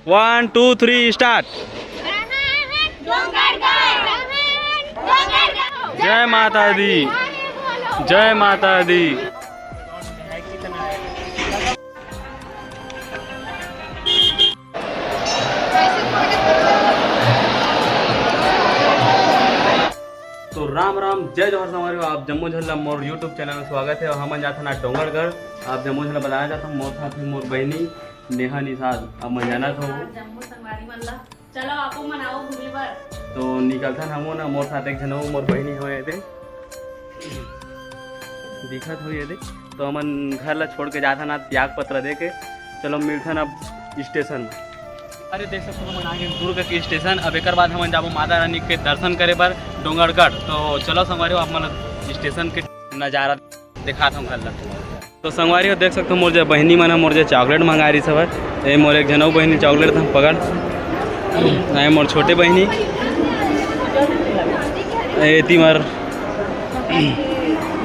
1 2 3 start. जय माता दी, जय माता दी। तो राम राम जय जोहर संगवारी हो। आप जम्मू झल्ला मोर यूट्यूब चैनल में स्वागत है। और हम जाता ना डोंगरगढ़। आप जम्मू झल्ला बताना चाहता हूँ मोर साथ में मोर बहनी नेहा निषाद। अब मैं जाना था चलो आपको मनाओ घूमे पर तो निकलता हम ना मोर साथ एक जन मोर बहनी हो थे दिखत हो ये तो हमन घर ला छोड़ के जाता ना त्याग पत्र दे के चलो मिलता ना स्टेशन में। अरे देख सकते हो हम आगे दुर्ग के स्टेशन। अब एक बाद हम जाबो माता रानी के दर्शन करे पर डोंगरगढ़। तो चलो संगवारी हो आप मन स्टेशन के नज़ारा दिखाता हूँ घर ला। तो संगवारी हो देख सकते हो मोर जो बहनी मन मोर जो चॉकलेट मंगा रही सब ये मोर एक जनऊ बहनी चॉकलेट हम पकड़ आए मोर छोटे बहनी एती मर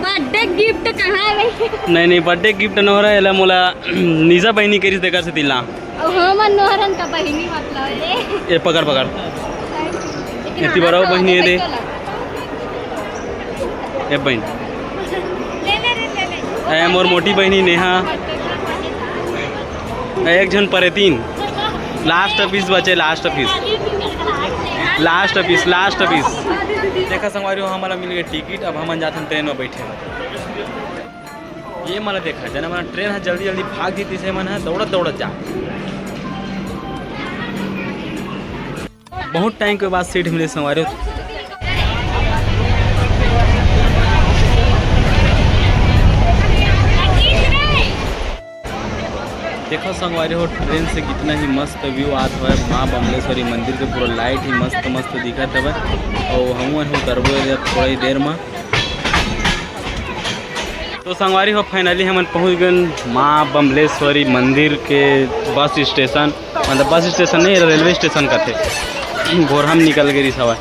बर्थडे गिफ्ट कहाँ है? नहीं बर्थडे गिफ्ट न हो रहा है मोला निजा बहनी करी देकर से दिला हमन नोहरन का बहनी मतलब ये पकड़ इतनी बड़ा बहनी है दे ये बहन ए मोर मोटी बहनी नेहा एक जन परे तीन लास्ट पीस बचे लास्ट पीस देखा संगवारी हो हमारा मिल गया टिकट। अब हम जाते हैं ट्रेन में बैठे ये मला देखा जना मन ट्रेन है जल्दी जल्दी भाग दी से मन है दौड़त जा बहुत टाइम के बाद सीट मिले संगवारी हो। देखो संगवारी हो ट्रेन से कितना ही मस्त व्यू आता है। माँ बमलेश्वरी मंदिर के पूरा लाइट ही मस्त दिखत है और हम उतरबो थोड़ा ही देर में। तो संगवारी हो फाइनली हम पहुँच गए माँ बमलेश्वरी मंदिर के बस स्टेशन। मतलब बस स्टेशन नहीं रेलवे स्टेशन का थे घोर हम निकल गए सवा।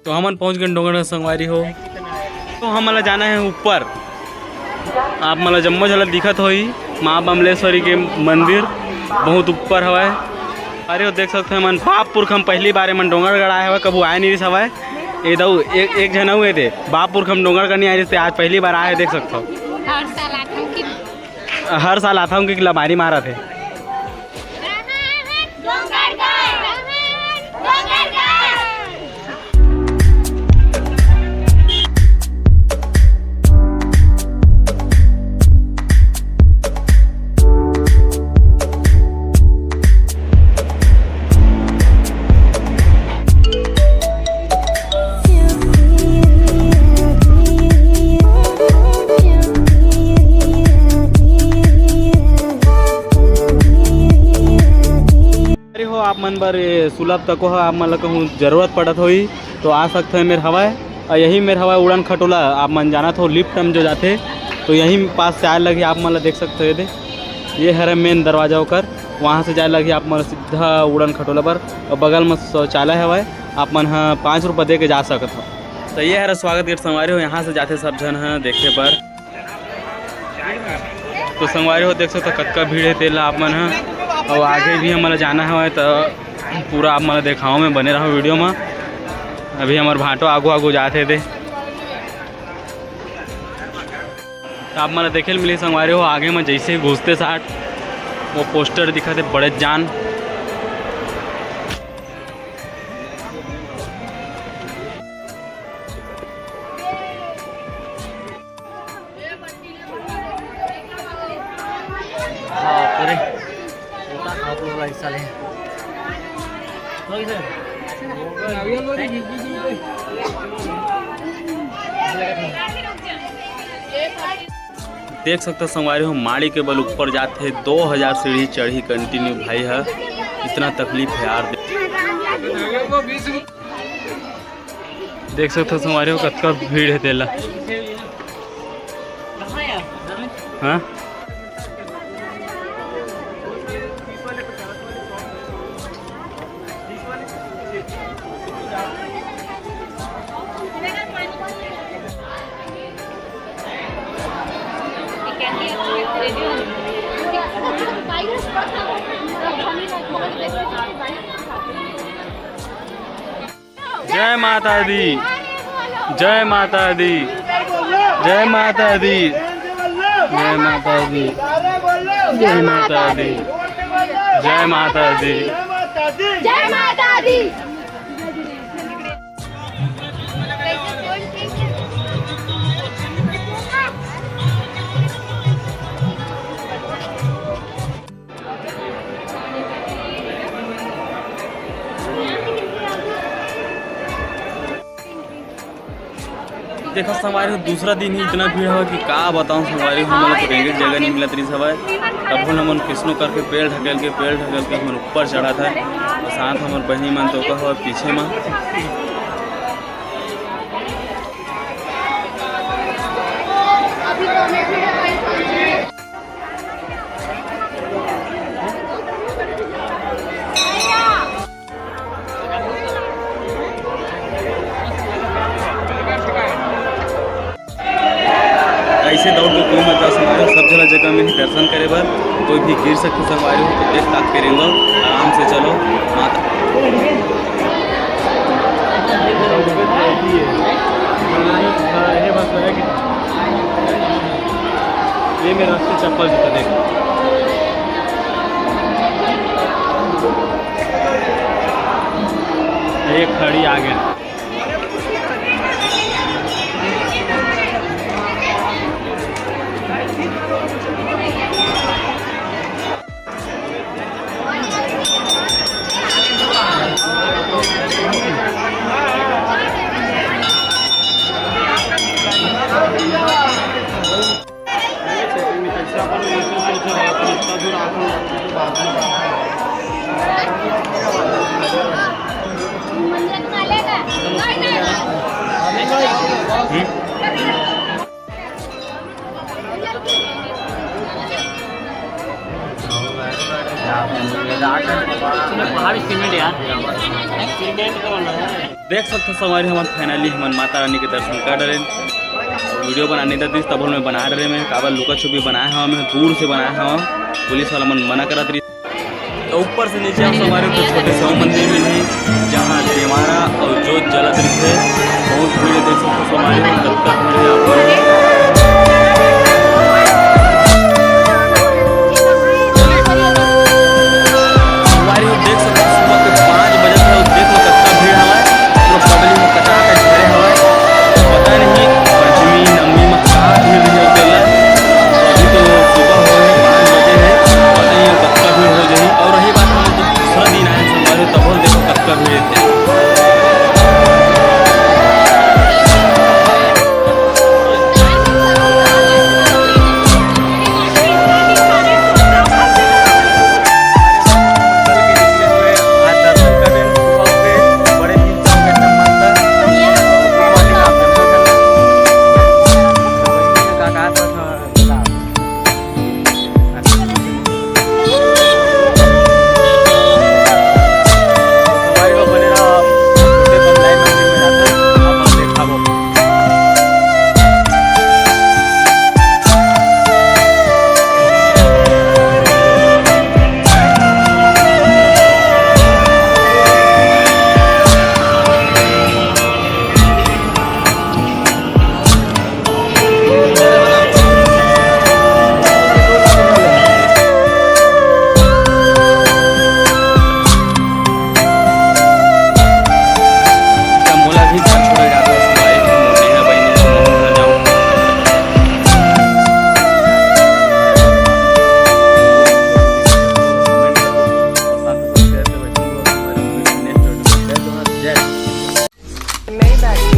तो हम पहुँच गए डोंगरगढ़ संगवारी हो। तो हम जाना है ऊपर। आप मतलब जम्मू झलक दिखत होई माँ बमलेश्वरी के मंदिर बहुत ऊपर हवाए। अरे वो देख सकते हैं मन बाप पुरख हम पहली बार मन डोंगरगढ़ आए हुए कबू आए नहीं रही हवाए ये एक जन हुए थे बाप पुरख हम डोंगरगढ़ नहीं आए रही थे आज पहली बार आए देख सकते हो। हर साल आता हूँ कि लबारी मारा थे। आप मन बर सुलभ तक हो आप मन कहूँ जरूरत पड़त होई तो आ सकते हैं मेरे हवाए। और यही मेरे हवाए उड़ान खटोला आप मन जाना था लिफ्ट हम जो जाते तो यहीं पास से आए लगी आप मन देख सकते हो ये है मेन दरवाजा होकर वहाँ से जाए लगी आप मन सीधा उड़ान खटोला पर और बगल में शौचालय हवाए आप मन 5 रुपये दे के जा सकते हो। तो ये है स्वागत गेट संगवारी हो यहाँ से जाते सब जन है देखे पर। तो संगवारी हो देख सकते कतका भीड़ है तेला आप मन है और आगे भी हमारा जाना है तो पूरा आप मतलब देखाओ में बने रहो वीडियो में। अभी हमारे भाटो आगू जाते थे तो आप मतलब देखे मिले संगवारी हो आगे में जैसे ही घुसते साथ वो पोस्टर दिखा थे बड़े जान। देख सकते हो संगवारी हो माड़ी के बल ऊपर जाते 2000 सीढ़ी चढ़ी कंटिन्यू भाई है इतना तकलीफ है यार। देख सकते हो संगवारी हो कतका भीड़ है तेला। हाँ Virus जय माता दी, जय माता दी, जय माता दी, जय माता दी, जय माता दी, जय माता दी, जय माता दी। देखो संगवारी दूसरा दिन ही इतना भीड़ है कि का बताऊँ संगवारी हम लोग रहेंगे जगह नहीं मिला तरी सवाई तब हम किसनो करके पेड़ ढकेल के हम ऊपर चढ़ा था और साथ हमारे बहनी मन तो कहो पीछे में ऐसे दौड़ के कोई मत संगवारी सब जगह में ही दर्शन करे बर कोई भी गिर सकते संगवारी हो तो देख ताक के रहेंगे आराम से चलो माता ये मेरा चप्पल जूता देख एक खड़ी आ गया देख सकते सवारी हमारे फाइनली हम माता रानी के दर्शन कर रहे वीडियो बनाने दी तब मैं बना रहे मैं काबा लुका छुपी बनाया हवा मैं दूर से बनाया हवा पुलिस वाला मन मना करा रही तो ऊपर से नीचे हम सवारी को छोटे से मंदिर में ही जहाँ देवारा और जोत जलत रही है बहुत भीड़ देख सकते सवारी में कब तक भीड़ देख सकते सुबह के 5 बजे से देख लो कब भीड़ हवा लोग पब्लिक में कटा के झरे हवा पता नहीं पंचमी नवमी में का भीड़ नहीं होते अभी तो सुबह हो 5 बजे है पता नहीं कब भीड़ हो जाए और रही बात हम तो दूसरा दिन आए सोमवार तब देखो कब भीड़ थे Maybach.